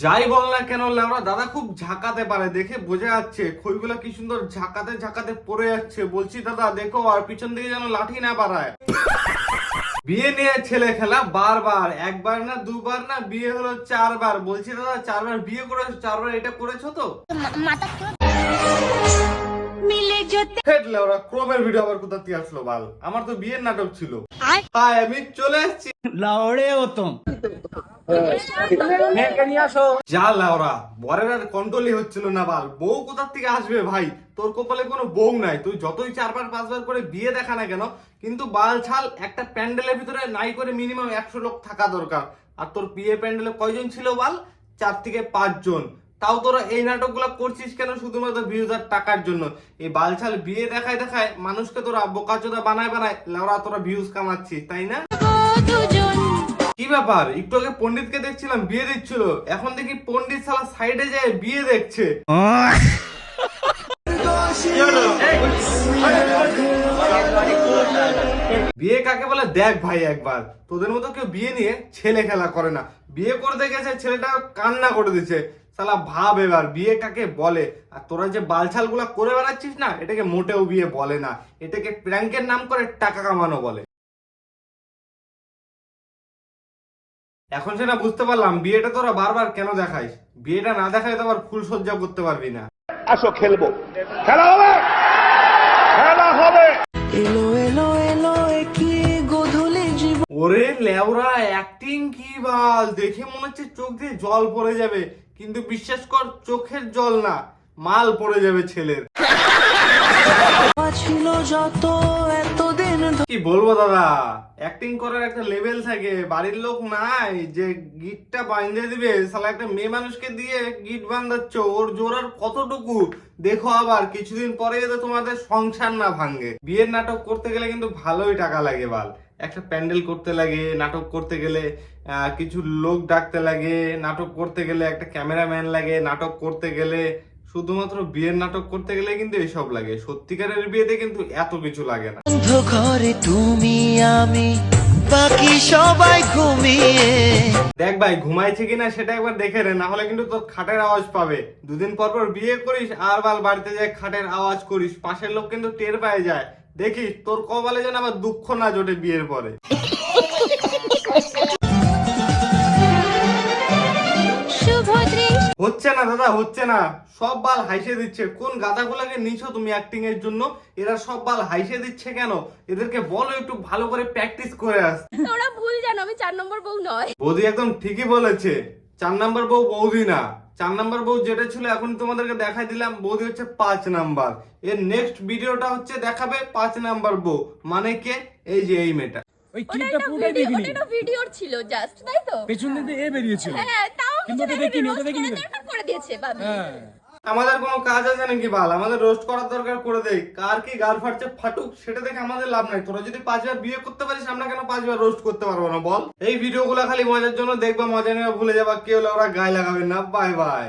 যাই বল না কেন লেওরা দাদা খুব ঝাঁকাতে পারে, দেখে বোঝা যাচ্ছে খইগুলা কি সুন্দর ঝাঁকাতে ঝাঁকাতে পড়ে যাচ্ছে। বলছি দাদা দেখো আর পিছন দিকে যেন লাঠি না বাড়ায়। বিয়ে নিয়ে ছেলে খেলা বারবার, একবার না দুবার না, বিয়ে হলো 4বার। বলছি দাদা 4বার বিয়ে করেছো, 4বার এটা করেছো তো? লেওরা ক্রমের ভিডিও আবার কোথা থেকে আসলো বাল? আমার তো বিয়ের নাটক ছিল। হাই আমি চলে এসেছি। লাউড়ে হতম যা লাউরা বরের আর কন্ট্রোলই হচ্ছিল না বাল। বউ কোথা থেকে আসবে ভাই? তোর কপালে কোনো বউ নাই, তুই যতই 4বার 5বার করে বিয়ে দেখা না কেন, কিন্তু বাল ছাল একটা প্যান্ডেলের ভিতরে নাই করে মিনিমাম 100 লোক থাকা দরকার। আর তোর বিয়ে প্যান্ডেলে কয়জন ছিল বাল? 4 থেকে 5 জন। তাও তোরা এই নাটকগুলো করছিস কেন? শুধুমাত্র ভিউজ আর টাকার জন্য। এই বালছাল বিয়ে দেখায় দেখায় মানুষকে তোরা বোকাচোদা বানায় বানায় লাউরা তোরা ভিউজ কামাচ্ছিস, তাই না? কি ব্যাপার? একটু আগে পণ্ডিতকে দেখছিলাম বিয়ে দিচ্ছিল, এখন দেখি পণ্ডিত শালা সাইডে যায় বিয়ে দেখছে। বিয়ে কাকে বলে দেখ ভাই একবার। তোদের মতো কেউ বিয়ে নিয়ে ছেলে খেলা করে না। বিয়ে করতে গেছে ছেলেটা কান্না করে দিচ্ছে। শালা ভাব এবার বিয়ে কাকে বলে। আর তোরা যে বালছাল গুলা করে বেড়াচ্ছিস না, এটাকে মোটেও বিয়ে বলে না, এটাকে প্র্যাঙ্কের নাম করে টাকা কামানো বলে। এখন সেটা বুঝতে পারলাম বিয়েটা তোরা বারবার কেন দেখাইস। বিয়েটা না দেখায় তো আবার ফুল সজ্জা করতে পারবি না। আসো খেলবো, খেলা হবে, খেলা হবে। এলো এলো এলো কি গোধূলি জীবন। ওরে লেওরা অ্যাক্টিং কি বাল! দেখে মনে হচ্ছে চোখ দিয়ে জল পড়ে যাবে, কিন্তু বিশ্বাস কর চোখের জল না, মাল পড়ে যাবে ছেলের। ছিল যত এতদিন কি বলবো দাদা, অ্যাক্টিং করার একটা লেভেল থাকে। বাড়ির লোক নাই যে গিটটা বাঁধে দিবে, শালা একটা মেয়ে মানুষকে দিয়ে গিট বাঁধাচ্ছ, ওর জোর আর কতটুকু? দেখো আবার কিছুদিন পরে যাতে তোমাদের সংসার না ভাঙে। বিয়ের নাটক করতে গেলে কিন্তু ভালোই টাকা লাগে বাল। একটা প্যান্ডেল করতে লাগে, নাটক করতে গেলে কিছু লোক ডাকতে লাগে, নাটক করতে গেলে একটা ক্যামেরাম্যান লাগে, নাটক করতে গেলে শুধুমাত্র বিয়ের নাটক করতে গেলে কিন্তু এসব লাগে। সত্যিকারের বিয়েতে কিন্তু এত কিছু লাগে না। ঘরে তুমি আমি বাকি সবাই ঘুমিয়ে। দেখ ভাই ঘুমাইছে কিনা সেটা একবার দেখে রে, না হলে কিন্তু তোর খাটের আওয়াজ পাবে। দুদিন পর পর বিয়ে করিস আর বাল বাড়িতে যায় খাটের আওয়াজ করিস, পাশের লোক কিন্তু টের পায় যায়। দেখিস তোর কপালে যেন আবার দুঃখ না জোটে বিয়ের পরে। হচ্ছে না দাদা, হচ্ছে না। সব বাল হাইসে দিচ্ছে। কোন গাদাগুলাকে নিছো তুমি অ্যাক্টিং এর জন্য? এরা সব বাল হাইসে দিচ্ছে কেন? এদেরকে বলো একটু ভালো করে প্র্যাকটিস করে আস। ওরা ভুল জানো, আমি 4 নম্বর বউ নয়। বৌদি একদম ঠিকই বলেছে, 4 নাম্বার বউ বৌদি না। 4 নাম্বার বউ যেটা ছিল এখন তোমাদেরকে দেখাই দিলাম, বৌদি হচ্ছে 5 নাম্বার। এর নেক্সট ভিডিওটা হচ্ছে দেখাবে 5 নাম্বার বউ মানে কে? এই যে এই মেয়েটা। ওই ওটা ক্লিপটা একটা পুরোটাই দেখিনি। ওটা একটা ভিডিওর ছিল জাস্ট, তাই তো? পেছন দিকে এ বেরিয়েছিল। হ্যাঁ, তাও কিন্তু ওটা দেখিনি, ওটা দেখিনি। করে দিয়েছে ভাবি। হ্যাঁ, আমাদের কোনো কাজ আছে নাকি বাল? আমাদের রোস্ট করার দরকার করে দেই। কার কি গাল ফাটছে ফাটুক, সেটা দেখে আমাদের লাভ নাই। তোরা যদি 5বার বিয়ে করতে পারিস, আমরা কেন 5বার রোস্ট করতে পারবো না বল? এই ভিডিওগুলো খালি মজার জন্য দেখবা, মজা নেওয়া ভুলে যাবা, কেউ ওরা গায়ে লাগাবে না। Bye bye.